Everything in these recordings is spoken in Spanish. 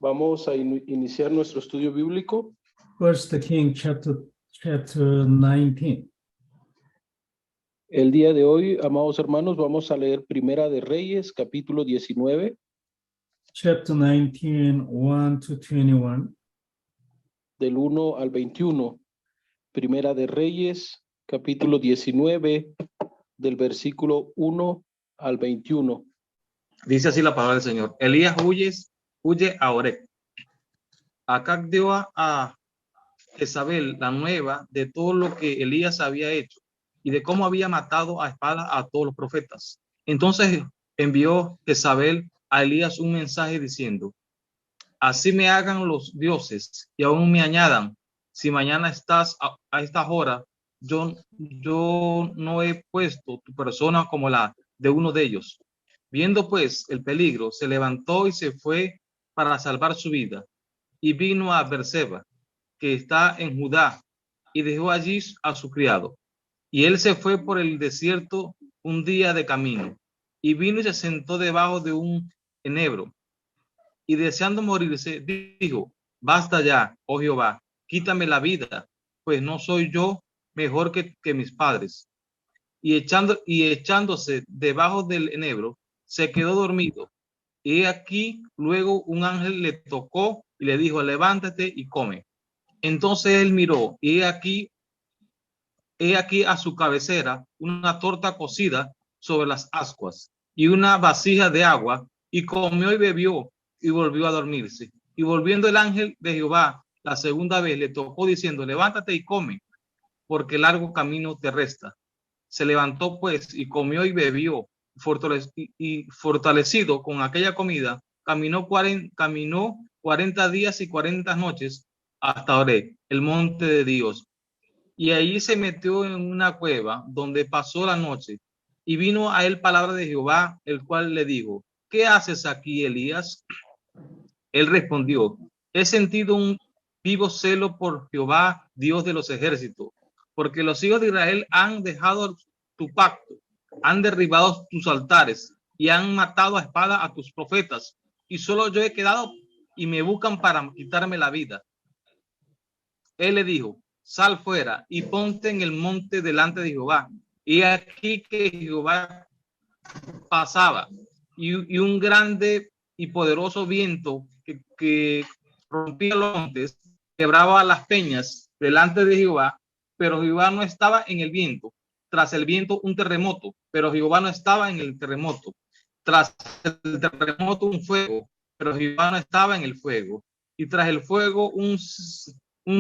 Vamos a iniciar nuestro estudio bíblico. First King chapter 19. El día de hoy, amados hermanos, vamos a leer Primera de Reyes, capítulo 19, Chapter 19, 1 to 21. del 1 al 21. Primera de Reyes, capítulo 19, del versículo 1 al 21. Dice así la palabra del Señor. Elías huye a Oreb. Acab dio a Jezabel la nueva de todo lo que Elías había hecho y de cómo había matado a espada a todos los profetas. Entonces envió Jezabel a Elías un mensaje diciendo: así me hagan los dioses y aún me añadan, si mañana estás a esta hora, yo no he puesto tu persona como la de uno de ellos. Viendo pues el peligro, se levantó y se fue para salvar su vida, y vino a Berseba, que está en Judá, y dejó allí a su criado. Y él se fue por el desierto un día de camino, y vino y se sentó debajo de un enebro, y deseando morirse, dijo: basta ya, oh Jehová, quítame la vida, pues no soy yo mejor que mis padres. Y echándose debajo del enebro, se quedó dormido. Y aquí luego un ángel le tocó y le dijo: levántate y come. Entonces él miró, y he aquí a su cabecera una torta cocida sobre las ascuas y una vasija de agua, y comió y bebió y volvió a dormirse. Y volviendo el ángel de Jehová la segunda vez, le tocó diciendo: levántate y come, porque largo camino te resta. Se levantó pues y comió y bebió, fortalecido con aquella comida, caminó 40 días y 40 noches hasta Oreb, el monte de Dios. Y allí se metió en una cueva donde pasó la noche. Y vino a él palabra de Jehová, el cual le dijo: ¿qué haces aquí, Elías? Él respondió: he sentido un vivo celo por Jehová, Dios de los ejércitos, porque los hijos de Israel han dejado tu pacto, han derribado tus altares y han matado a espada a tus profetas, y solo yo he quedado y me buscan para quitarme la vida. Él le dijo: sal fuera y ponte en el monte delante de Jehová. Y aquí que Jehová pasaba, y un grande y poderoso viento que rompía los montes, quebraba las peñas delante de Jehová, pero Jehová no estaba en el viento. Tras el viento un terremoto, pero Jehová no estaba en el terremoto. Tras el terremoto un fuego, pero Jehová no estaba en el fuego. Y tras el fuego un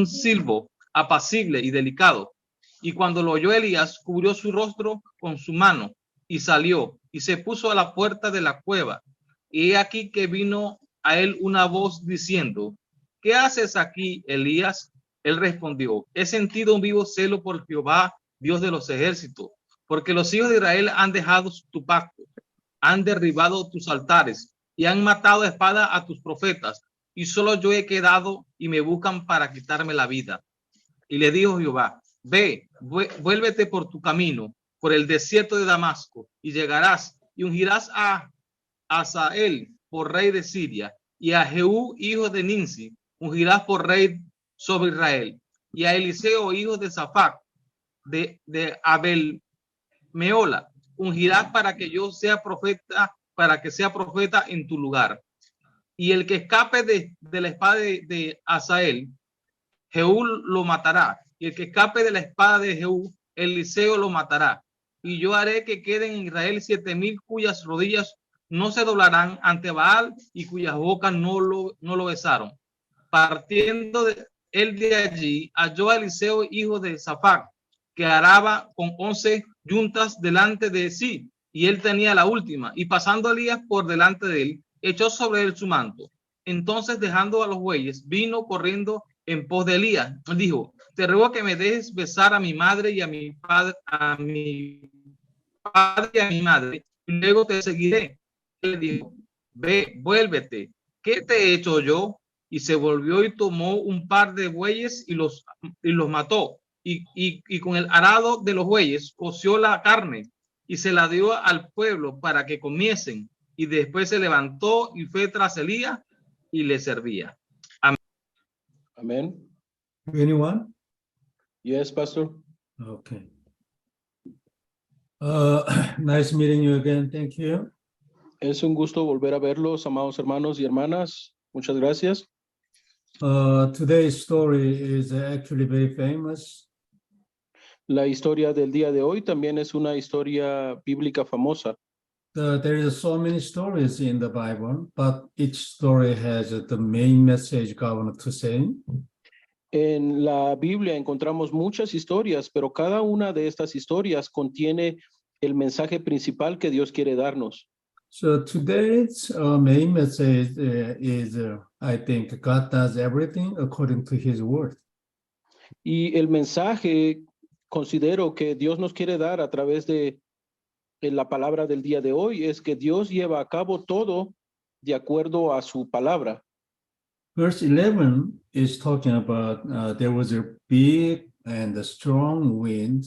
silbo apacible y delicado. Y cuando lo oyó Elías, cubrió su rostro con su mano y salió y se puso a la puerta de la cueva. Y he aquí que vino a él una voz diciendo: ¿qué haces aquí, Elías? Él respondió: he sentido un vivo celo por Jehová, Dios de los ejércitos, porque los hijos de Israel han dejado tu pacto, han derribado tus altares y han matado a espada a tus profetas, y solo yo he quedado y me buscan para quitarme la vida. Y le dijo Jehová: ve, vuélvete por tu camino, por el desierto de Damasco, y llegarás y ungirás a Hazael por rey de Siria, y a Jehú, hijo de Ninsi, ungirás por rey sobre Israel, y a Eliseo, hijo de Safat, de Abel Meola, ungirás para que yo sea profeta, para que sea profeta en tu lugar. Y el que escape de la espada de Hazael, Jehú lo matará, y el que escape de la espada de Jehú, Eliseo lo matará. Y yo haré que queden en Israel 7,000 cuyas rodillas no se doblarán ante Baal y cuyas bocas no lo besaron. Partiendo él de allí, halló a Eliseo, hijo de Safat, que araba con 11 yuntas delante de sí, y él tenía la última. Y pasando Elías por delante de él, echó sobre él su manto. Entonces, dejando a los bueyes, vino corriendo en pos de Elías. Dijo: te ruego que me dejes besar a mi madre y a mi padre, y a mi madre, y luego te seguiré. Le dijo: ve, vuélvete, ¿qué te he hecho yo? Y se volvió y tomó un par de bueyes y los mató, y con el arado de los bueyes coció la carne y se la dio al pueblo para que comiesen. Y después se levantó y fue tras Elías y le servía. Amén. Anyone? Yes, Pastor. Okay. Nice meeting you again. Thank you. Es un gusto volver a verlos, amados hermanos y hermanas. Muchas gracias. Today's story is actually very famous. La historia del día de hoy también es una historia bíblica famosa. There is so many stories in the Bible, but each story has the main message God wanted to say. En la Biblia encontramos muchas historias, pero cada una de estas historias contiene el mensaje principal que Dios quiere darnos. So today's main message is, I think, God does everything according to His word. Y el mensaje considero que Dios nos quiere dar a través de la palabra del día de hoy es que Dios lleva a cabo todo de acuerdo a su palabra. Verse 11 is talking about there was a big and a strong wind,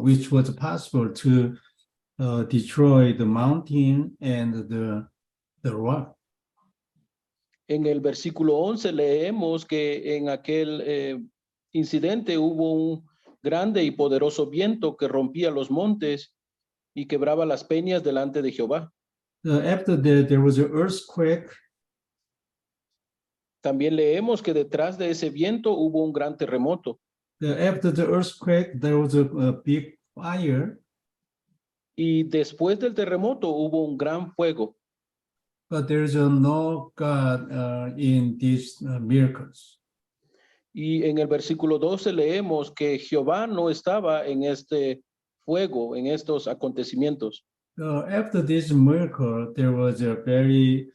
which was possible to destroy the mountain and the rock. En el versículo 11 leemos que en aquel incidente hubo un grande y poderoso viento que rompía los montes y quebraba las peñas delante de Jehová. After that, there was an earthquake. También leemos que detrás de ese viento hubo un gran terremoto. After the earthquake, there was a big fire, Y después del terremoto hubo un gran fuego. but there is no God in these miracles. Y en el versículo 12 leemos que Jehová no estaba en este fuego, en estos acontecimientos. After this miracle, there was a very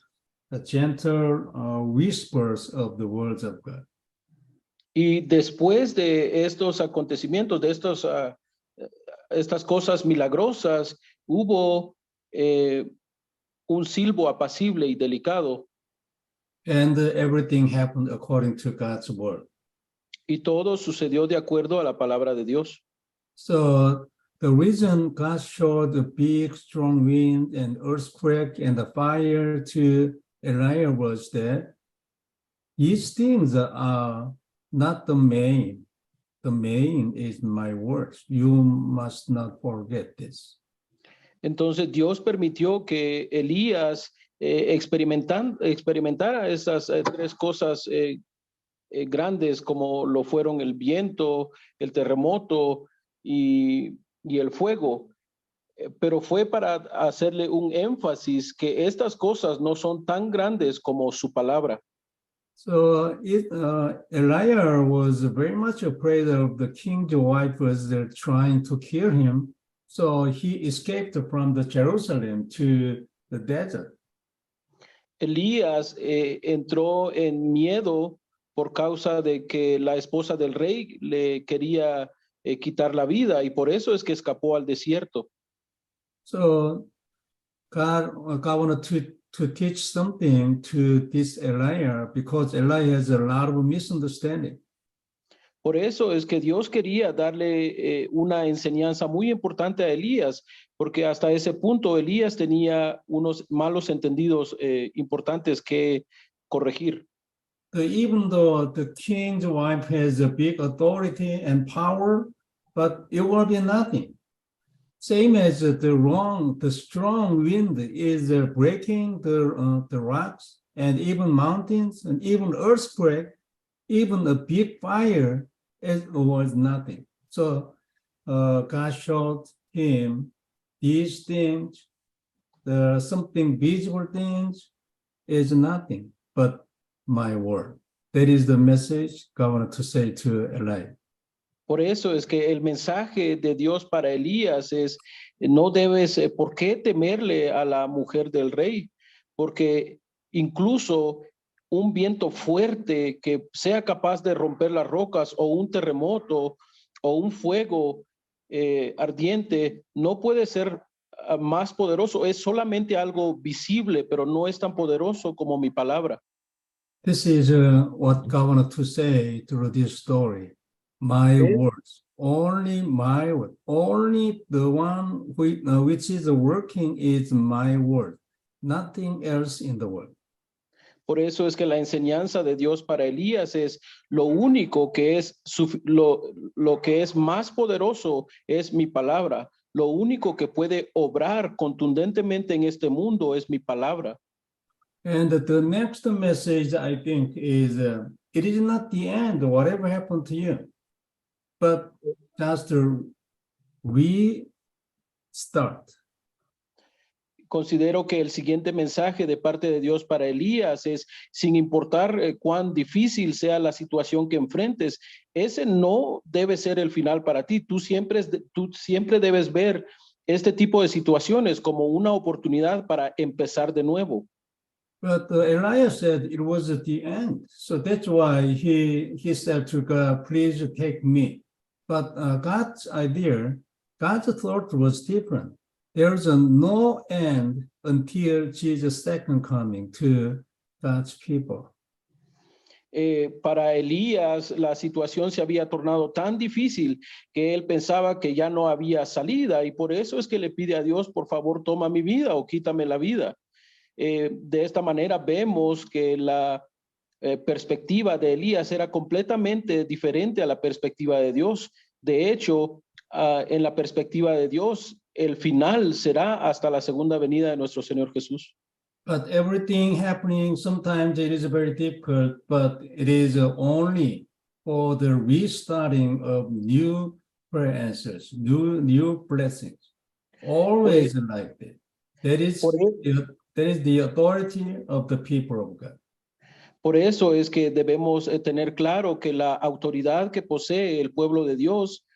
gentle whispers of the words of God. Y después de estos acontecimientos, de estas cosas milagrosas, hubo un silbo apacible y delicado. And everything happened according to God's word. Y todo sucedió de acuerdo a la palabra de Dios. So the reason God showed the big, strong wind and earthquake and the fire to Elijah was that these things are not the main. The main is my words. You must not forget this. Entonces Dios permitió que Elías experimentara esas tres cosas grandes como lo fueron el viento, el terremoto y el fuego. Pero fue para hacerle un énfasis que estas cosas no son tan grandes como su palabra. So Elijah was very much afraid of the king's wife was trying to kill him. So he escaped from the Jerusalem to the desert. Elías entró en miedo por causa de que la esposa del rey le quería quitar la vida y por eso es que escapó al desierto. So God wanted to teach something to this Elijah because Elijah has a lot of misunderstanding. Por eso es que Dios quería darle una enseñanza muy importante a Elías, porque hasta ese punto Elías tenía unos malos entendidos importantes que corregir. Even though the king's wife has a big authority and power, but it will be nothing. Same as the strong wind is breaking the rocks and even mountains and even earthquake, even a big fire, it was nothing. So God showed him these things, something visible things is nothing but my word. That is the message God wanted to say to Elijah. Por eso es que el mensaje de Dios para Elías es, no debes, ¿por qué temerle a la mujer del rey? Porque incluso un viento fuerte que sea capaz de romper las rocas o un terremoto o un fuego ardiente no puede ser más poderoso. Es solamente algo visible, pero no es tan poderoso como mi palabra. This is what God wanted to say through this story. My words, only my word, only the one which is working is my word, nothing else in the world. Por eso es que la enseñanza de Dios para Elías es lo único que es, lo que es más poderoso es mi palabra. Lo único que puede obrar contundentemente en este mundo es mi palabra. And the next message, I think, is it is not the end, whatever happened to you, but just to restart. Considero que el siguiente mensaje de parte de Dios para Elías es, sin importar cuán difícil sea la situación que enfrentes, ese no debe ser el final para ti. Tú siempre debes ver este tipo de situaciones como una oportunidad para empezar de nuevo. But Elias said it was at the end. So that's why he said to God, please take me. But God's idea, God's thought was different. There's no end until Jesus' second coming to God's people. Para Elías la situación se había tornado tan difícil que él pensaba que ya no había salida y por eso es que le pide a Dios, por favor, toma mi vida o quítame la vida. De esta manera vemos que la perspectiva de Elías era completamente diferente a la perspectiva de Dios. De hecho, en la perspectiva de Dios, el final será hasta la segunda venida de nuestro Señor Jesús. But everything happening, sometimes it is very difficult, but it is only for the restarting of new prayer answers, new blessings. Always like that. That is the authority of the people of God. Por eso es que debemos tener claro que la autoridad que posee el pueblo de Dios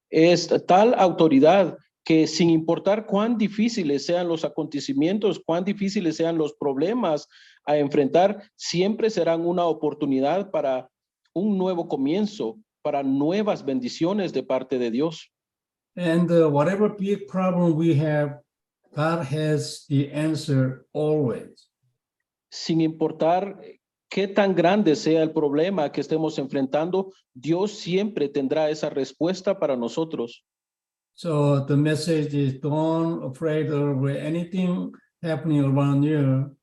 es tal autoridad que sin importar cuán difíciles sean los acontecimientos, cuán difíciles sean los problemas a enfrentar, siempre serán una oportunidad para un nuevo comienzo, para nuevas bendiciones de parte de Dios. And whatever big problem we have, God has the answer always. Sin importar qué tan grande sea el problema que estemos enfrentando, Dios siempre tendrá esa respuesta para nosotros. So the message is, don't afraid of anything happening around you,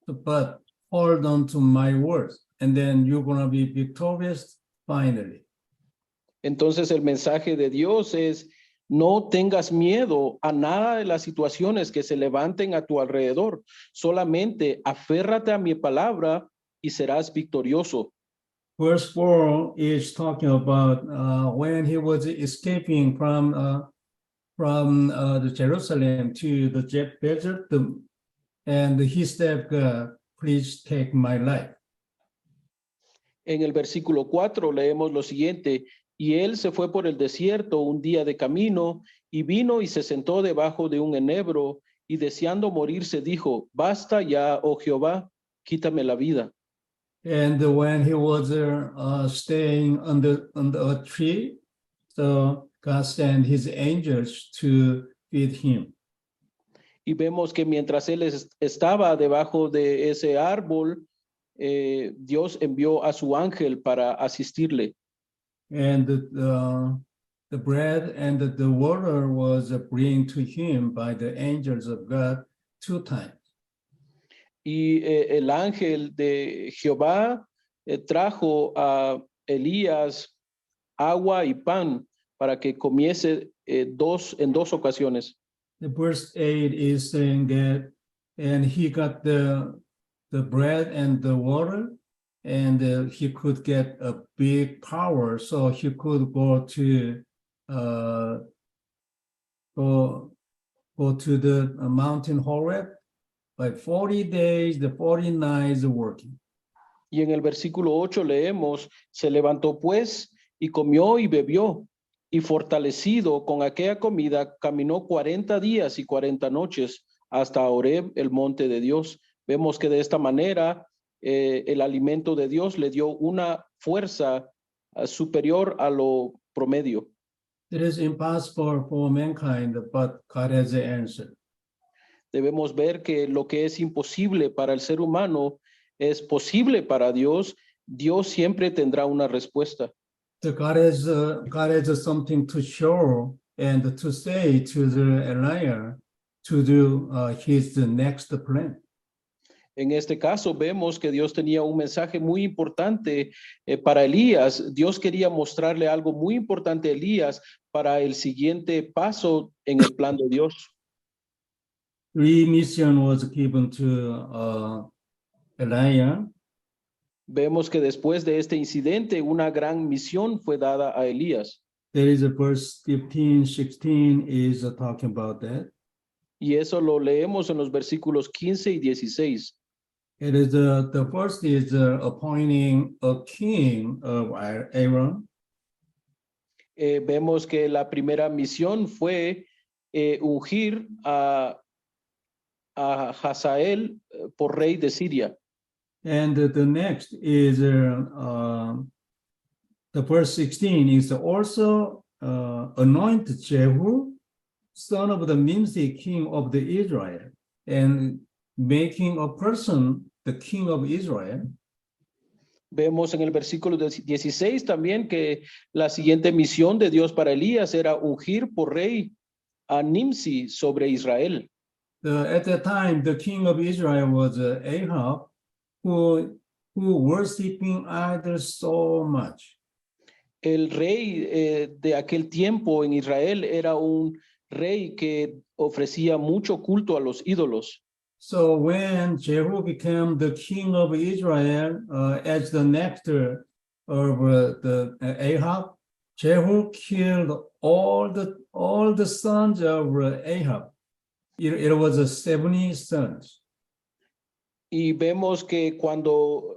but hold on to my words, and then you're going to be victorious finally. Entonces el mensaje de Dios es, no tengas miedo a nada de las situaciones que se levanten a tu alrededor. Solamente aférrate a mi palabra y serás victorioso. Verse 4 is talking about when he was escaping from the Jerusalem to the desert, and he said, God, please take my life. En el versículo 4 leemos lo siguiente, y él se fue por el desierto un día de camino, y vino y se sentó debajo de un enebro, y deseando morirse dijo, basta ya, oh Jehová, quítame la vida. And when he was staying under a tree, so God sent his angels to feed him. Y vemos que mientras él estaba debajo de ese árbol, Dios envió a su ángel para asistirle. And the bread and the water was brought to him by the angels of God 2 times. Y el ángel de Jehová trajo a Elías agua y pan para que comiese en 2 ocasiones. The verse 8 is saying that, and he got the bread and the water, and he could get a big power, so he could go to the mountain Horeb by 40 days, the 40 nights working. Y en el versículo 8 leemos, se levantó pues y comió y bebió, y fortalecido con aquella comida, caminó 40 días y 40 noches hasta Horeb, el monte de Dios. Vemos que de esta manera el alimento de Dios le dio una fuerza superior a lo promedio. It is impossible for mankind, but God has the answer. Debemos ver que lo que es imposible para el ser humano es posible para Dios. Dios siempre tendrá una respuesta. So God has something to show and to say to the Elijah to do his next plan. En este caso vemos que Dios tenía un mensaje muy importante para Elías. Dios quería mostrarle algo muy importante a Elías para el siguiente paso en el plan de Dios. Remission was given to Elijah. Vemos que después de este incidente, una gran misión fue dada a Elías. There is a verse 15, 16 is talking about that. Y eso lo leemos en los versículos 15 y 16. It is the first is appointing a king of Aaron. Vemos que la primera misión fue ungir a Hazael por rey de Siria. And the next is the verse 16 is also anoint Jehu, son of the Nimsi, king of the Israel, and making a person the king of Israel. Vemos en el versículo 16 también que la siguiente misión de Dios para Elías era ungir por rey a Nimsi sobre Israel. At that time, the king of Israel was Ahab, who worshiping idols so much. El rey de aquel tiempo en Israel era un rey que ofrecía mucho culto a los ídolos. So when Jehu became the king of Israel as the next of the Ahab, Jehu killed all the sons of Ahab. It was 70 sons. Y vemos que cuando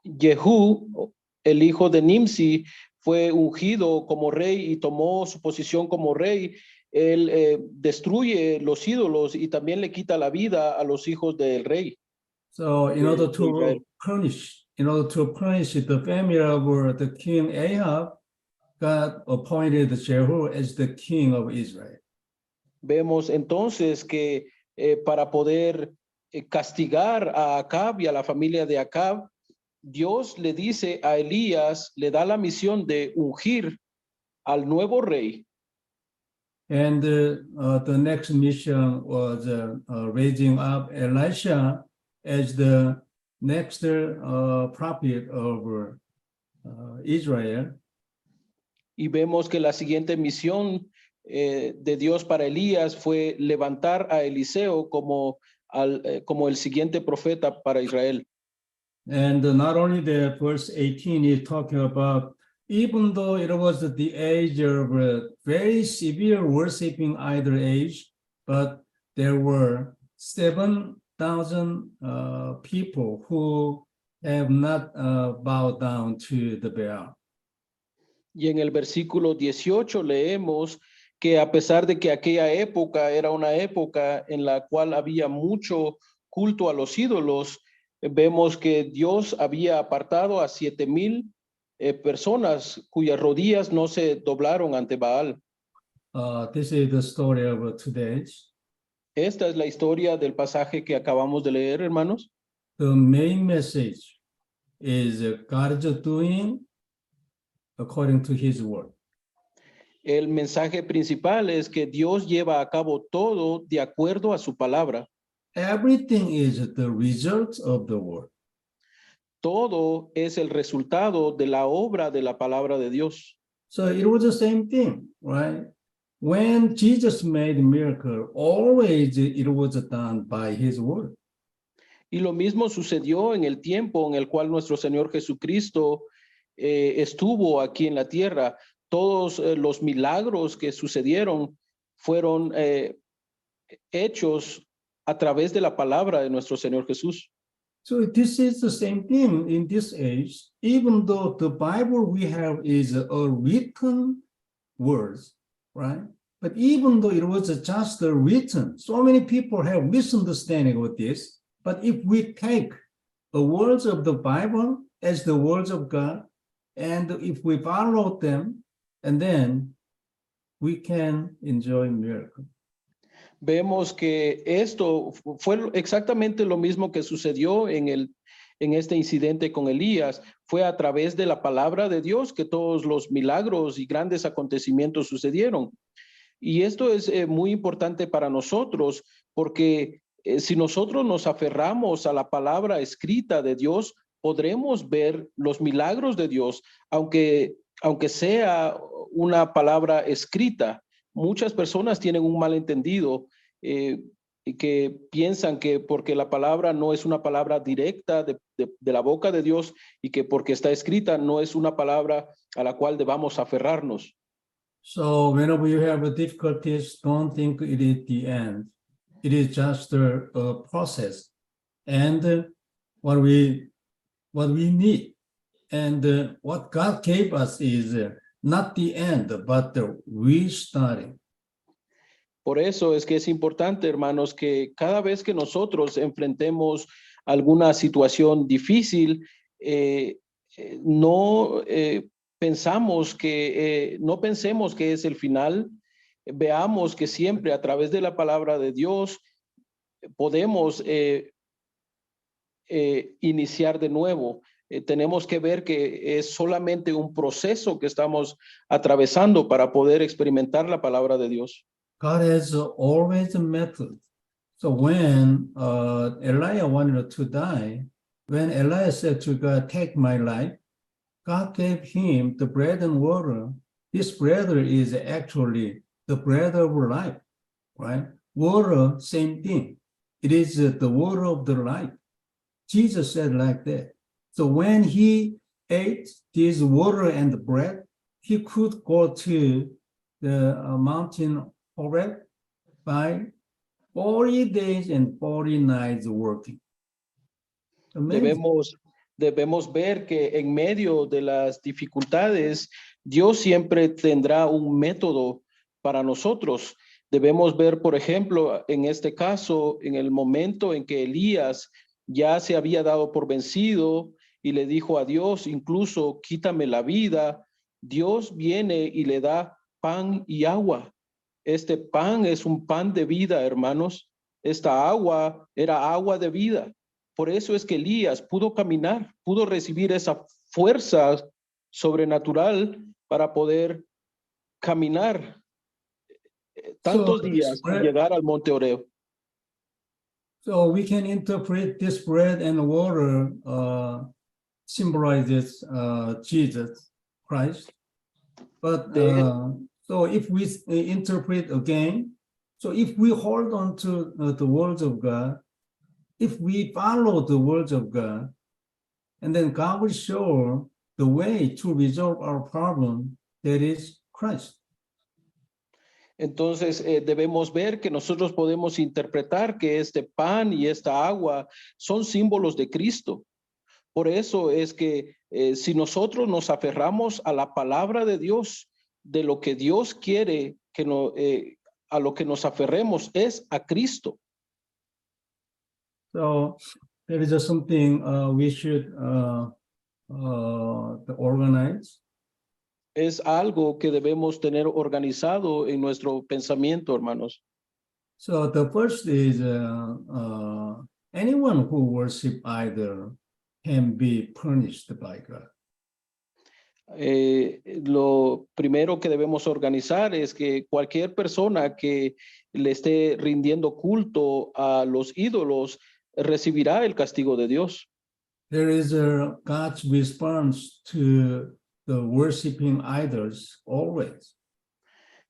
Jehú, el hijo de Nimsi, fue ungido como rey y tomó su posición como rey, él destruye los ídolos y también le quita la vida a los hijos del rey. So in order to punish the family of the king Ahab, God appointed Jehu as the king of Israel. Vemos entonces que para poder castigar a Acab y a la familia de Acab, Dios le dice a Elías, le da la misión de ungir al nuevo rey. And the next mission was raising up Elisha as the next prophet of Israel. Y vemos que la siguiente misión de Dios para Elías fue levantar a Eliseo como el siguiente profeta para Israel. And not only that, verse 18 is talking about, even though it was the age of very severe worshiping idol age, but there were 7,000 people who have not bowed down to the Baal. Y en el versículo 18 leemos que a pesar de que aquella época era una época en la cual había mucho culto a los ídolos, vemos que Dios había apartado a 7,000 personas cuyas rodillas no se doblaron ante Baal. This is the story of today's. Esta es la historia del pasaje que acabamos de leer, hermanos. The main message is God is doing according to his word. El mensaje principal es que Dios lleva a cabo todo de acuerdo a su palabra. Everything is the result of the word. Todo es el resultado de la obra de la palabra de Dios. So it was the same thing, right? When Jesus made a miracle, always it was done by his word. Y lo mismo sucedió en el tiempo en el cual nuestro Señor Jesucristo estuvo aquí en la tierra. Todos los milagros que sucedieron fueron hechos a través de la palabra de nuestro Señor Jesús. So this is the same thing in this age. Even though the Bible we have is a written words, right? But even though it was just written, so many people have misunderstanding of this. But if we take the words of the Bible as the words of God, and if we follow them, and then we can enjoy miracle. Vemos que esto fue exactamente lo mismo que sucedió en este incidente con Elías. Fue a través de la palabra de Dios que todos los milagros y grandes acontecimientos sucedieron. Y esto es muy importante para nosotros porque Si nosotros nos aferramos a la palabra escrita de Dios, podremos ver los milagros de Dios, aunque sea una palabra escrita. Muchas personas tienen un malentendido y que piensan que porque la palabra no es una palabra directa de la boca de Dios y que porque está escrita no es una palabra a la cual debamos aferrarnos. So whenever you have difficulties, don't think it is the end. It is just a process. And what we need and what God gave us is not the end, but the restarting. Por eso es que es importante, hermanos, que cada vez que nosotros enfrentemos alguna situación difícil, no pensemos que es el final. Veamos que siempre a través de la palabra de Dios podemos iniciar de nuevo. Tenemos que ver que es solamente un proceso que estamos atravesando para poder experimentar la palabra de Dios. God has always a method. So when Elijah wanted to die, when Elijah said to God, take my life, God gave him the bread and water. This bread is actually the bread of life, right? Water, same thing. It is the water of the life. Jesus said like that. So when he ate this water and the bread, he could go to the mountain Horeb by 40 days and 40 nights working. Amazing. Debemos ver que en medio de las dificultades, Dios siempre tendrá un método para nosotros. Debemos ver, por ejemplo, en este caso, en el momento en que Elías ya se había dado por vencido y le dijo a Dios, incluso quítame la vida, Dios viene y le da pan y agua. Este pan es un pan de vida, hermanos. Esta agua era agua de vida. Por eso es que Elías pudo caminar, pudo recibir esa fuerza sobrenatural para poder caminar tantos días y llegar al monte Horeb. So we can interpret this bread and water symbolizes Jesus Christ. But so if we interpret again, so if we hold on to the words of God, if we follow the words of God, and then God will show the way to resolve our problem, that is Christ. Entonces debemos ver que nosotros podemos interpretar que este pan y esta agua son símbolos de Cristo. Por eso es que si nosotros nos aferramos a la palabra de Dios, de lo que Dios quiere que a lo que nos aferremos es a Cristo. So there is something we should organize. Es algo que debemos tener organizado en nuestro pensamiento, hermanos. So the first is anyone who worship idol can be punished by God. Lo primero que debemos organizar es que cualquier persona que le esté rindiendo culto a los ídolos recibirá el castigo de Dios. There is God's response to the worshiping idols always.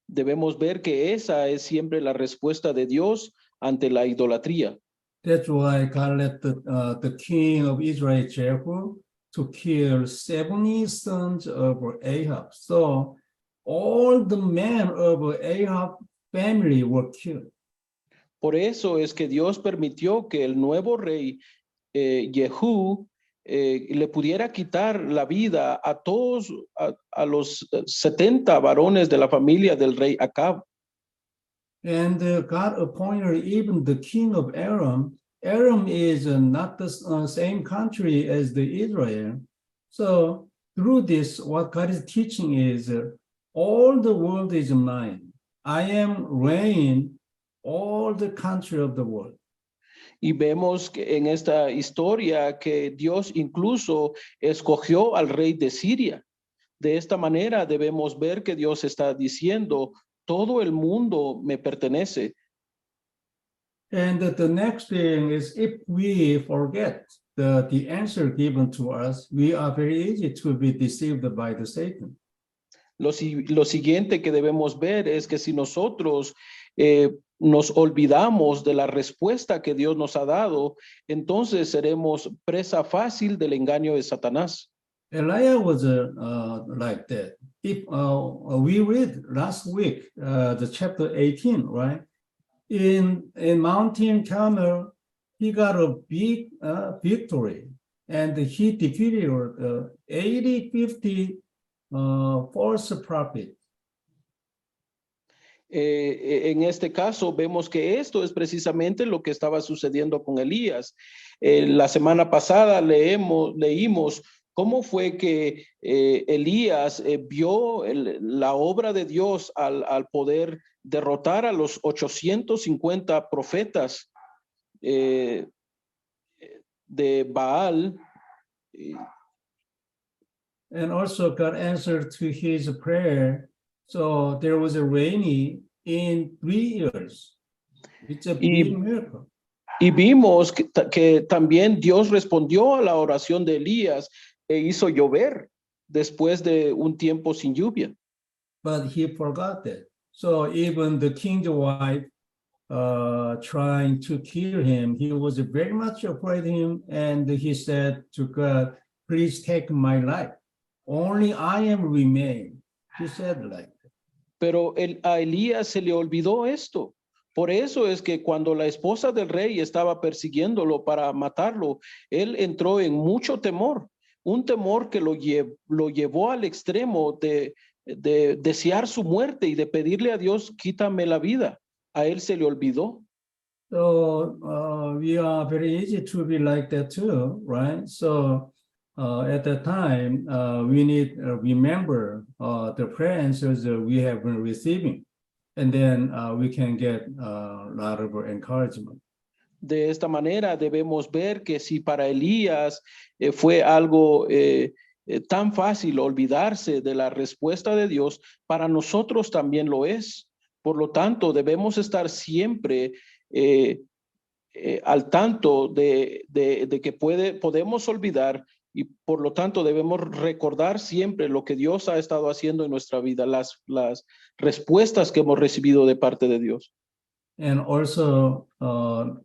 Debemos ver que esa es siempre la respuesta de Dios ante la idolatría. That's why God let the king of Israel, Jehu, to kill 70 sons of Ahab. So all the men of Ahab family were killed. Por eso es que Dios permitió que el nuevo rey Jehú le pudiera quitar la vida a todos, a los 70 varones de la familia del rey Acab. And God appointed even the king of Aram. Aram is not the same country as the Israel. So through this, what God is teaching is all the world is mine. I am reign all the country of the world. Y vemos que en esta historia que Dios incluso escogió al rey de Siria. De esta manera debemos ver que Dios está diciendo, todo el mundo me pertenece. And the next thing is if we forget the answer given to us, we are very easy to be deceived by the Satan. Lo siguiente que debemos ver es que si nosotros nos olvidamos de la respuesta que Dios nos ha dado, entonces seremos presa fácil del engaño de Satanás. Elijah was like that. If we read last week, the chapter 18, right? In Mountain Carmel, he got a big victory, and he defeated 50 false prophets. En este caso vemos que esto es precisamente lo que estaba sucediendo con Elías. La semana pasada leímos cómo fue que Elías vio la obra de Dios al poder derrotar a los 850 profetas de Baal. And also God answered to his prayer. So there was a rainy in 3 years. It's a big miracle. Y vimos que también Dios respondió a la oración de Elías e hizo llover después de un tiempo sin lluvia. But he forgot that. So even the king's wife trying to kill him, he was very much afraid of him, and he said to God, please take my life. Only I am remain. He said like that. Pero a Elías se le olvidó esto. Por eso es que cuando la esposa del rey estaba persiguiéndolo para matarlo, él entró en mucho temor, un temor que lo llevó al extremo de desear su muerte y de pedirle a Dios, quítame la vida. A él se le olvidó. So we are very easy to be like that too, right? So at that time, we need to remember the prayer answers that we have been receiving, and then we can get a lot of encouragement. De esta manera debemos ver que si para Elías fue algo tan fácil olvidarse de la respuesta de Dios, para nosotros también lo es. Por lo tanto, debemos estar siempre al tanto de que podemos olvidar, y por lo tanto debemos recordar siempre lo que Dios ha estado haciendo en nuestra vida, las respuestas que hemos recibido de parte de Dios. And also,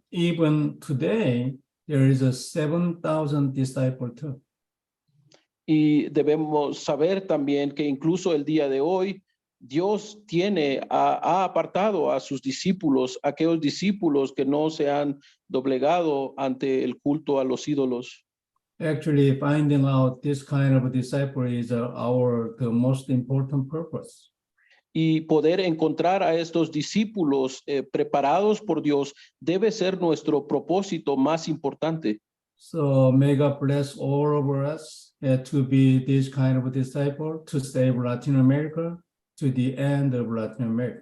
even today, there is a 7,000 disciple too. Y debemos saber también que incluso el día de hoy, Dios ha apartado a sus discípulos, aquellos discípulos que no se han doblegado ante el culto a los ídolos. Actually, finding out this kind of disciple is the most important purpose. Y poder encontrar a estos discípulos preparados por Dios debe ser nuestro propósito más importante. So may God bless all of us to be this kind of disciple to save Latin America to the end of Latin America.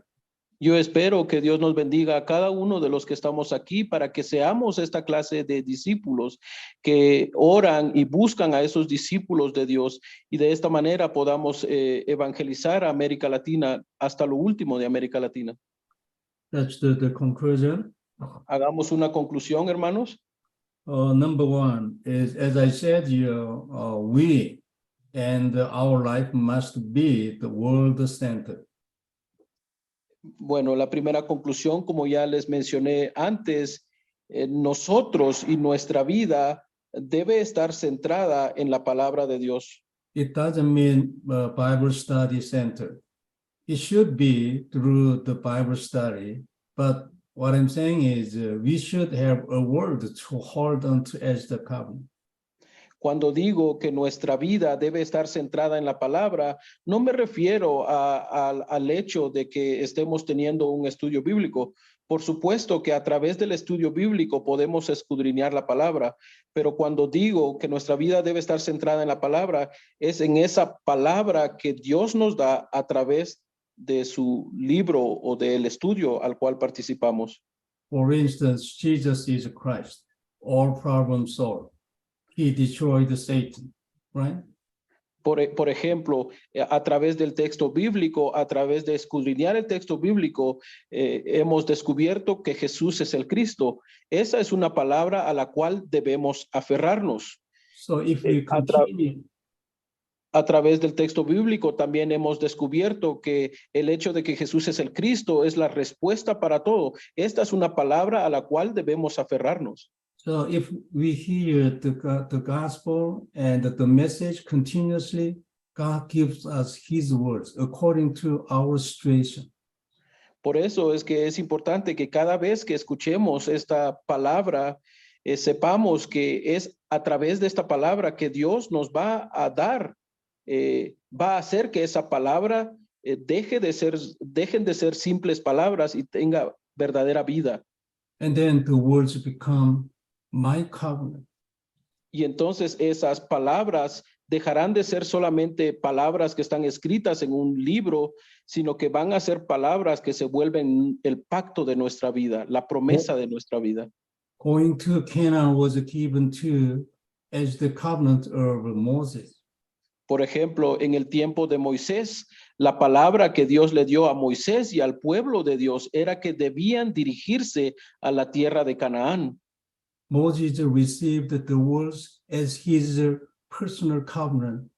Yo espero que Dios nos bendiga a cada uno de los que estamos aquí para que seamos esta clase de discípulos que oran y buscan a esos discípulos de Dios, y de esta manera podamos evangelizar a América Latina hasta lo último de América Latina. That's the conclusion. Hagamos una conclusión, hermanos. Number one is, as I said, we and our life must be the world center. Bueno, la primera conclusión, como ya les mencioné antes, nosotros y nuestra vida debe estar centrada en la palabra de Dios. It doesn't mean Bible study center. It should be through the Bible study, but what I'm saying is we should have a word to hold on to as the covenant. Cuando digo que nuestra vida debe estar centrada en la palabra, no me refiero al hecho de que estemos teniendo un estudio bíblico. Por supuesto que a través del estudio bíblico podemos escudriñar la palabra, pero cuando digo que nuestra vida debe estar centrada en la palabra, es en esa palabra que Dios nos da a través de su libro o del estudio al cual participamos. For instance, Jesus is Christ, all problem solved. He destroyed Satan, right? Por ejemplo, a través del texto bíblico, a través de escudriñar el texto bíblico, hemos descubierto que Jesús es el Cristo. Esa es una palabra a la cual debemos aferrarnos. So if we A, tra- continue, a través del texto bíblico también hemos descubierto que el hecho de que Jesús es el Cristo es la respuesta para todo. Esta es una palabra a la cual debemos aferrarnos. so if we hear the gospel and the message continuously, God gives us his words according to our situation. Por eso es que es importante que cada vez que escuchemos esta palabra, sepamos que es a través de esta palabra que Dios nos va a dar, va a hacer que esa palabra dejen de ser simples palabras y tenga verdadera vida. And then the words become my covenant. Y entonces esas palabras dejarán de ser solamente palabras que están escritas en un libro, sino que van a ser palabras que se vuelven el pacto de nuestra vida, la promesa de nuestra vida. Going to Canaan was given to as the covenant of Moses. Por ejemplo, en el tiempo de Moisés, la palabra que Dios le dio a Moisés y al pueblo de Dios era que debían dirigirse a la tierra de Canaán. Moses received the words as his personal covenant.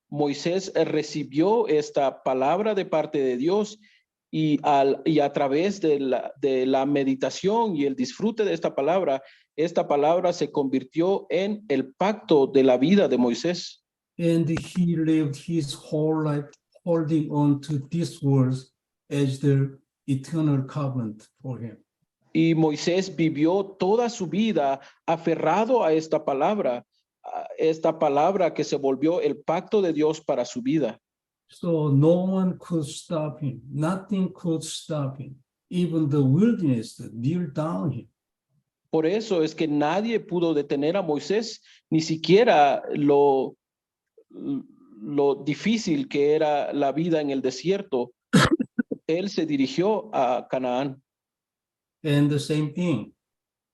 Moisés recibió esta palabra de parte de Dios y a través de la meditación y el disfrute de esta palabra se convirtió en el pacto de la vida de Moisés. And he lived his whole life holding on to these words as the eternal covenant for him. Y Moisés vivió toda su vida aferrado a esta palabra que se volvió el pacto de Dios para su vida. So no one could stop him. Nothing could stop him. Even the wilderness kneeled down him. Por eso es que nadie pudo detener a Moisés, ni siquiera lo difícil que era la vida en el desierto. Él se dirigió a Canaán. And the same thing,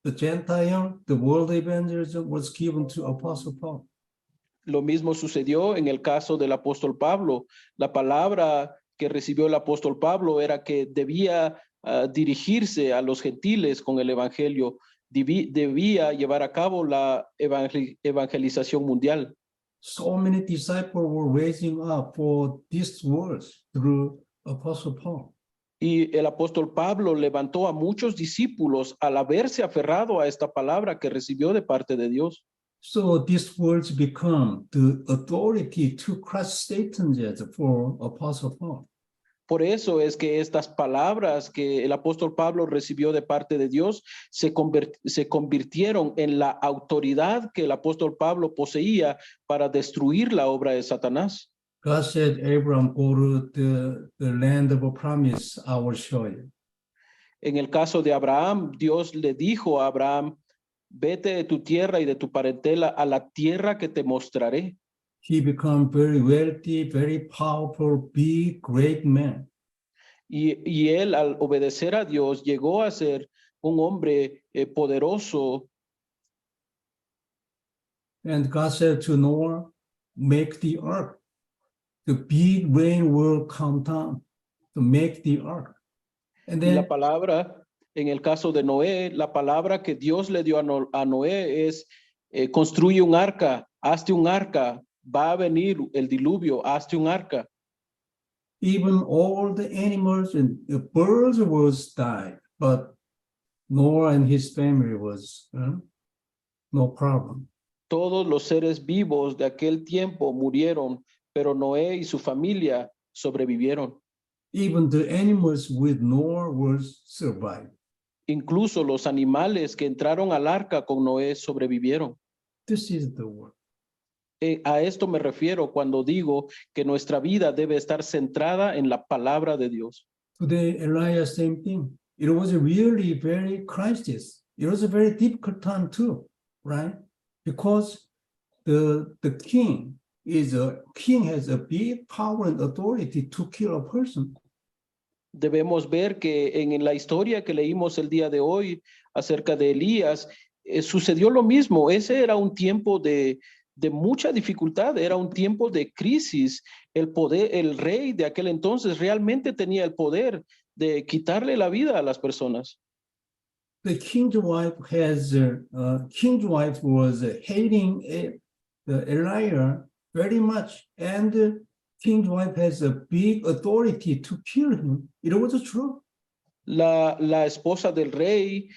the Gentile, the world evangelism was given to Apostle Paul. Lo mismo sucedió en el caso del apóstol Pablo. La palabra que recibió el apóstol Pablo era que debía dirigirse a los gentiles con el evangelio, debía llevar a cabo la evangelización mundial. So many disciples were raising up for these words through Apostle Paul. Y el apóstol Pablo levantó a muchos discípulos al haberse aferrado a esta palabra que recibió de parte de Dios. So these words become the authority to crush Satan for Apostle Paul. Por eso es que estas palabras que el apóstol Pablo recibió de parte de Dios se convirtieron en la autoridad que el apóstol Pablo poseía para destruir la obra de Satanás. God said, Abraham, go to the land of promise, I will show you. En el caso de Abraham, Dios le dijo a Abraham, vete de tu tierra y de tu parentela a la tierra que te mostraré. He became very wealthy, very powerful, big, great man. Y él, al obedecer a Dios, llegó a ser un hombre poderoso. And God said to Noah, make the ark. The big rain will come down to make the ark. And Y then la palabra, en el caso de Noé, la palabra que Dios le dio a Noé es, construye un arca, hazte un arca, va a venir el diluvio, hazte un arca. even all the animals and the birds was died, but Noah and his family was no problem. Todos los seres vivos de aquel tiempo murieron, pero Noé y su familia sobrevivieron. Even the animals with Noah was survived. Incluso los animales que entraron al arca con Noé sobrevivieron. This is the word. A esto me refiero cuando digo que nuestra vida debe estar centrada en la palabra de Dios. Today, Elijah, same thing. It was really very crisis. It was a very difficult time too, right? Because the king has a big power and authority to kill a person. Debemos ver que en la historia que leímos el día de hoy acerca de Elías, sucedió lo mismo. Ese era un tiempo de de mucha dificultad, era un tiempo de crisis. El poder, el rey de aquel entonces realmente tenía el poder de quitarle la vida a las personas. The king's wife was hating Elijah very much, and the king's wife has a big authority to kill him. It was true. La esposa del rey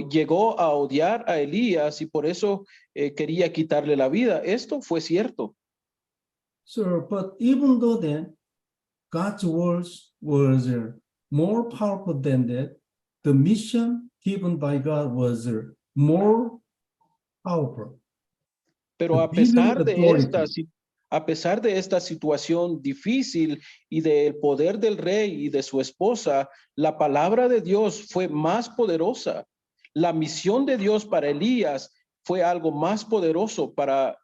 llegó a odiar a Elías y por eso quería quitarle la vida. Esto fue cierto. So, but even though that God's words was more powerful than that, the mission given by God was more powerful. Pero The a bigger pesar de authority. a pesar de esta situación difícil y del poder del rey y de su esposa, la palabra de Dios fue más poderosa. La misión de Dios para Elías fue algo más poderoso para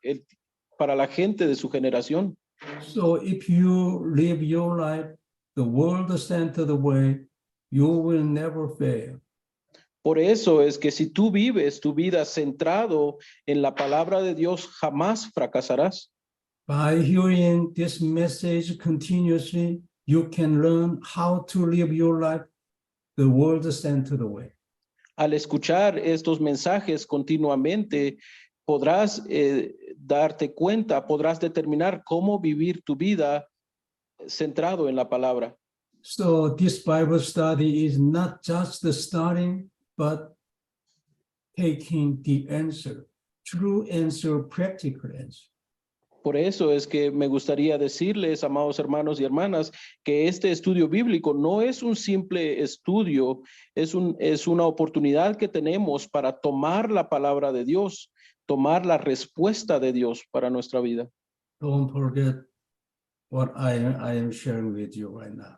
la gente de su generación. So if you live your life the world-centered way, you will never fail. Por eso es que si tú vives tu vida centrado en la palabra de Dios, jamás fracasarás. By hearing this message continuously, you can learn how to live your life the world-centered way. Al escuchar estos mensajes continuamente, podrás darte cuenta, podrás determinar cómo vivir tu vida centrado en la palabra. So this Bible study is not just the starting, but taking the answer, true answer, practical answer. Por eso es que me gustaría decirles, amados hermanos y hermanas, que este estudio bíblico no es un simple estudio, es una oportunidad que tenemos para tomar la palabra de Dios, tomar la respuesta de Dios para nuestra vida. Don't forget what I am sharing with you right now.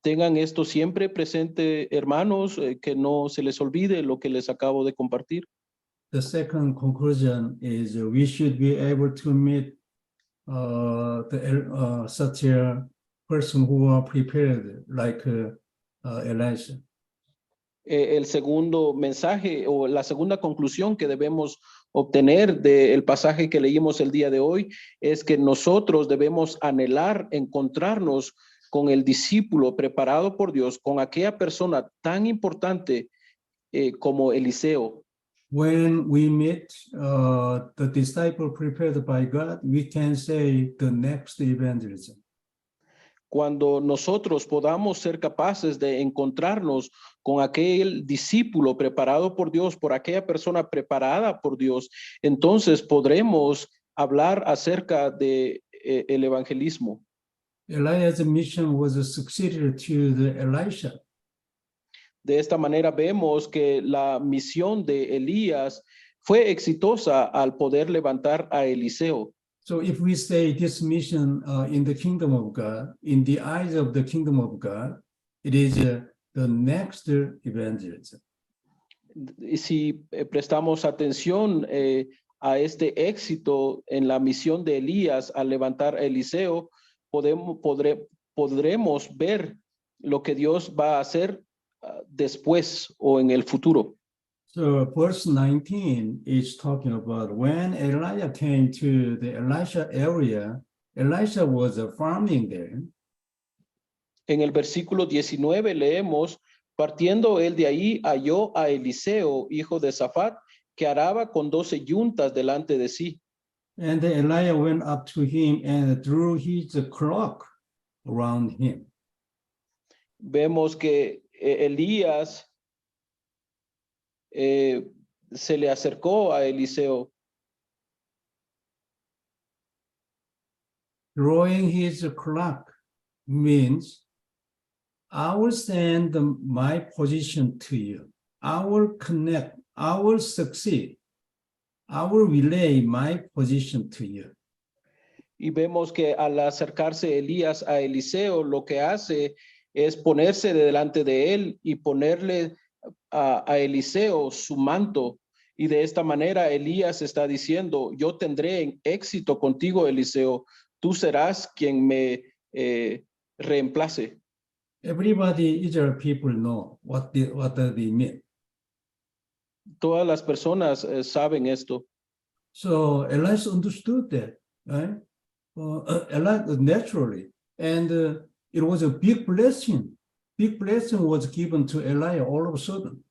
Tengan esto siempre presente, hermanos, que no se les olvide lo que les acabo de compartir. The second conclusion is we should be able to meet such a person who are prepared, like Elisha. El segundo mensaje o la segunda conclusión que debemos obtener del pasaje que leímos el día de hoy es que nosotros debemos anhelar encontrarnos con el discípulo preparado por Dios, con aquella persona tan importante como Eliseo. When we meet the disciple prepared by God, we can say the next evangelism. Cuando nosotros podamos ser capaces de encontrarnos con aquel discípulo preparado por Dios, por aquella persona preparada por Dios, entonces podremos hablar acerca de el evangelismo. Elijah's mission was succeeded to the Elisha. De esta manera vemos que la misión de Elías fue exitosa al poder levantar a Eliseo. So if we say this mission in the kingdom of God, in the eyes of the kingdom of God, it is the next evangelism. Y si prestamos atención a este éxito en la misión de Elías al levantar a Eliseo, podremos ver lo que Dios va a hacer después o en el futuro. So verse 19 is talking about when Elijah came to the Elisha area, Elisha was farming there. En el versículo 19 leemos, partiendo él de ahí, halló a Eliseo, hijo de Safat, que araba con 12 yuntas delante de sí. And Elijah went up to him and drew his cloak around him. Vemos que Elías se le acercó a Eliseo. Drawing his cloak means I will send my position to you. I will connect. I will succeed. I will relay my position to you. Y vemos que al acercarse Elías a Eliseo, lo que hace es ponerse delante de él y ponerle a Eliseo su manto. Y de esta manera Elías está diciendo, yo tendré éxito contigo, Eliseo. Tú serás quien me reemplace. Everybody, Israel people know what they mean. Todas las personas saben esto. So Elijah understood that, right? Elijah naturally, and it was a big blessing. Big blessing was given to Elijah all of a sudden.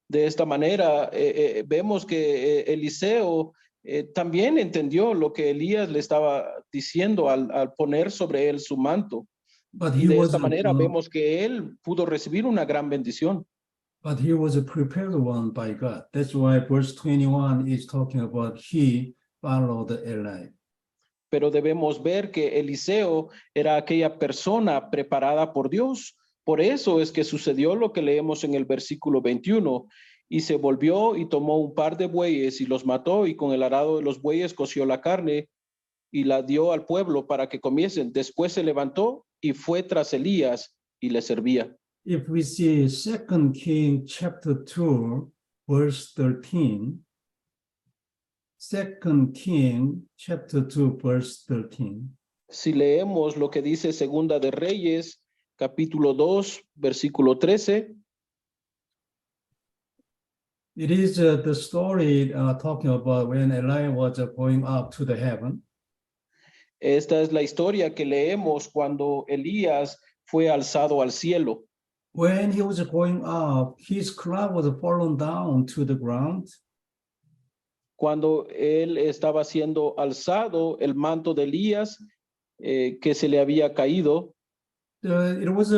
De esta manera, vemos que Eliseo también entendió lo que Elías le estaba diciendo al poner sobre él su manto. But Y he de was esta manera vemos que él pudo recibir una gran bendición. but he was a prepared one by God. That's why verse 21 is talking about he followed Elijah. Pero debemos ver que Eliseo era aquella persona preparada por Dios. Por eso es que sucedió lo que leemos en el versículo 21. Y se volvió y tomó un par de bueyes y los mató, y con el arado de los bueyes coció la carne y la dio al pueblo para que comiesen. Después se levantó y fue tras Elías y le servía. If we see 2 Kings chapter 2, verse 13, 2 Kings chapter 2, verse 13, Si leemos lo que dice Segunda de Reyes, capítulo 2, versículo 13, it is the story talking about when Elijah was going up to the heaven. esta es la historia que leemos cuando Elías fue alzado al cielo. When he was going up, his cloak was fallen down to the ground. Cuando él estaba siendo alzado, el manto de Elías que se le había caído, It was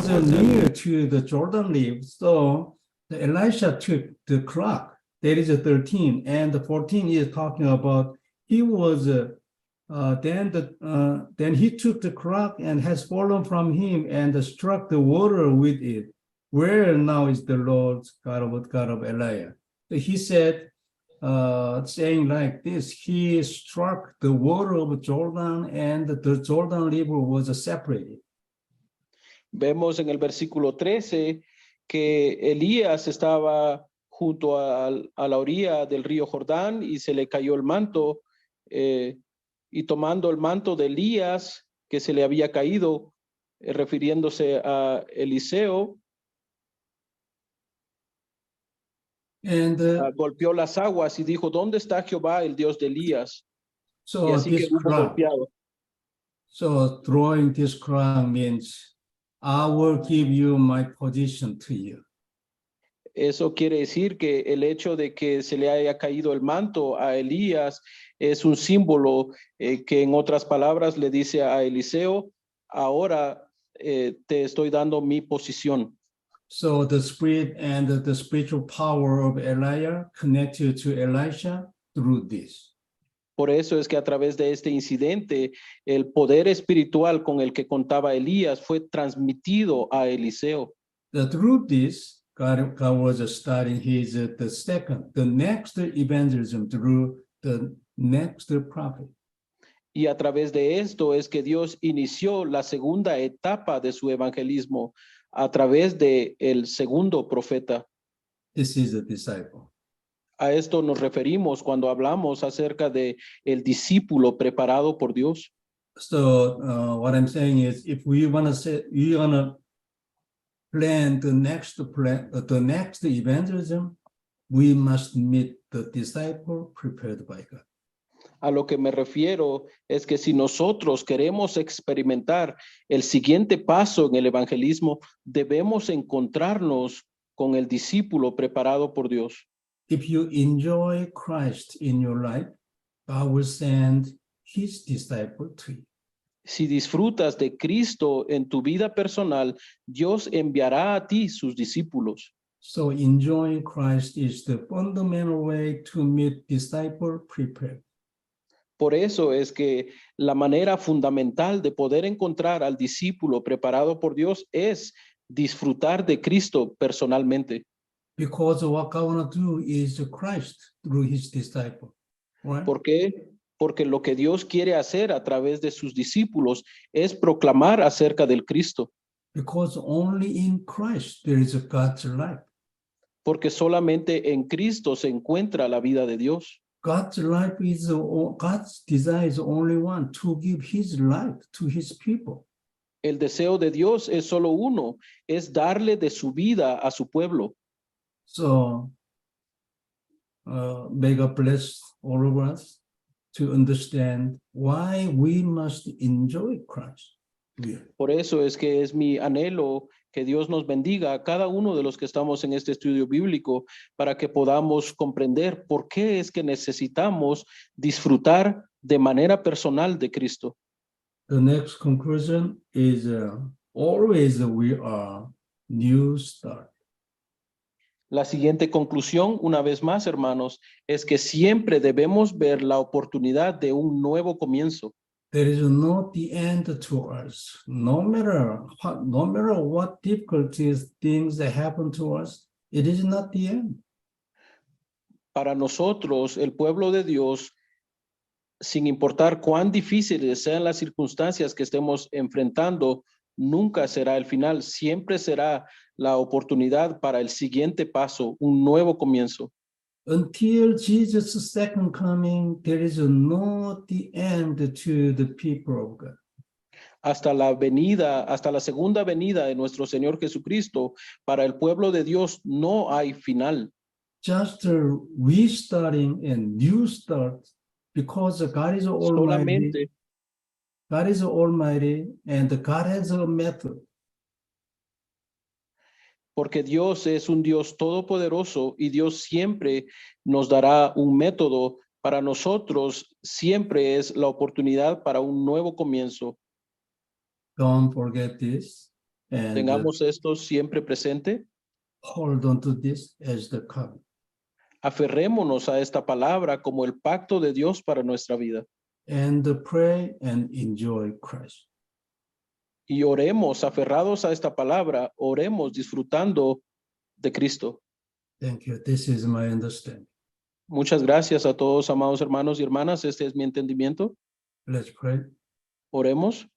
near to the Jordan River, so Elisha took the cloak. That is 13, and the 14 is talking about he was then he took the cloak and has fallen from him and struck the water with it. Where now is the Lord God of Elijah? So he said, saying like this, he struck the water of Jordan and the Jordan River was separated. vemos en el versículo 13 que Elías estaba junto a la orilla del río Jordán y se le cayó el manto, y tomando el manto de Elías que se le había caído, refiriéndose a Eliseo, And golpeó las aguas y dijo, ¿dónde está Jehová, el Dios de Elías? Y so así this quedó cloak, golpeado. so throwing this crown means I will give you my position to you. Eso quiere decir que el hecho de que se le haya caído el manto a Elías es un símbolo que en otras palabras le dice a Eliseo, ahora te estoy dando mi posición. So the spirit and the spiritual power of Elijah connected to Elisha through this. Por eso es que a través de este incidente, el poder espiritual con el que contaba Elías fue transmitido a Eliseo. Through this, God was starting his the next evangelism through the next prophet. Y a través de esto es que Dios inició la segunda etapa de su evangelismo a través de el segundo profeta. This is a disciple. A esto nos referimos cuando hablamos acerca de el discípulo preparado por Dios. So what I'm saying is, if we want to plan the next evangelism, we must meet the disciple prepared by God. A lo que me refiero es que si nosotros queremos experimentar el siguiente paso en el evangelismo, debemos encontrarnos con el discípulo preparado por Dios. If you enjoy Christ in your life, God will send his disciple to you. Si disfrutas de Cristo en tu vida personal, Dios enviará a ti sus discípulos. So enjoying Christ is the fundamental way to meet disciple prepared. Por eso es que la manera fundamental de poder encontrar al discípulo preparado por Dios es disfrutar de Cristo personalmente. Because what God want to do is Christ through his disciple. Right? ¿Por qué? Porque lo que Dios quiere hacer a través de sus discípulos es proclamar acerca del Cristo. Because only in Christ there is a God's life. Porque solamente en Cristo se encuentra la vida de Dios. God's life is God's desire is only one, to give his life to his people. El deseo de Dios es solo uno, es darle de su vida a su pueblo. So may God bless all of us to understand why we must enjoy Christ. Por eso es que es mi anhelo que Dios nos bendiga a cada uno de los que estamos en este estudio bíblico para que podamos comprender por qué es que necesitamos disfrutar de manera personal de Cristo. The next conclusion is always we are new start. La siguiente conclusión, una vez más, hermanos, es que siempre debemos ver la oportunidad de un nuevo comienzo. There is no the end to us. No matter what difficulties, things that happen to us, it is not the end. Para nosotros, el pueblo de Dios, sin importar cuán difíciles sean las circunstancias que estemos enfrentando, nunca será el final, siempre será la oportunidad para el siguiente paso, un nuevo comienzo. Until Jesus' second coming, there is no the end to the people of God. Hasta la segunda venida de nuestro Señor Jesucristo, para el pueblo de Dios no hay final. Just restarting and new start, because God is almighty. Solamente God is almighty, and God has a method. porque Dios es un Dios todopoderoso y Dios siempre nos dará un método. Para nosotros siempre es la oportunidad para un nuevo comienzo. Don't forget this, and Tengamos esto siempre presente. hold on to this as the covenant. Aferrémonos a esta palabra como el pacto de Dios para nuestra vida. And pray and enjoy Christ. Y oremos aferrados a esta palabra, oremos disfrutando de Cristo. Thank you. This is my understanding. Muchas gracias a todos, amados hermanos y hermanas. Este es mi entendimiento. Let's pray. Oremos.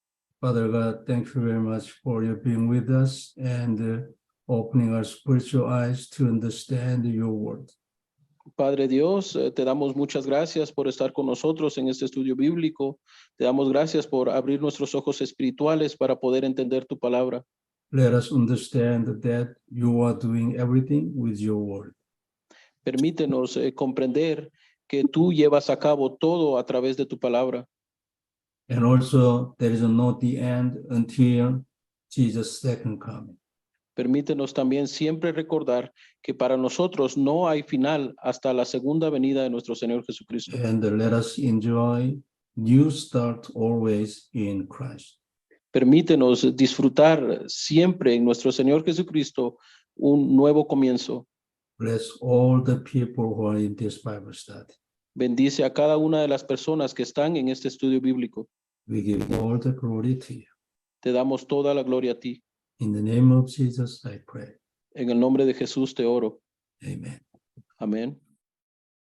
Father God, thank you very much for your being with us and opening our spiritual eyes to understand your word. Padre Dios, te damos muchas gracias por estar con nosotros en este estudio bíblico. Te damos gracias por abrir nuestros ojos espirituales para poder entender tu palabra. Let us understand that you are doing everything with your word. Permítenos comprender que tú llevas a cabo todo a través de tu palabra. And also, there is not the end until Jesus' second coming. Permítenos también siempre recordar que para nosotros no hay final hasta la segunda venida de nuestro Señor Jesucristo. And let us enjoy new start always in Christ. Permítenos disfrutar siempre en nuestro Señor Jesucristo un nuevo comienzo. Bless all the people who are in this Bible study. Bendice a cada una de las personas que están en este estudio bíblico. We give all the glory to you. Te damos toda la gloria a ti. In the name of Jesus, I pray. En el nombre de Jesús te oro. Amen. Amén.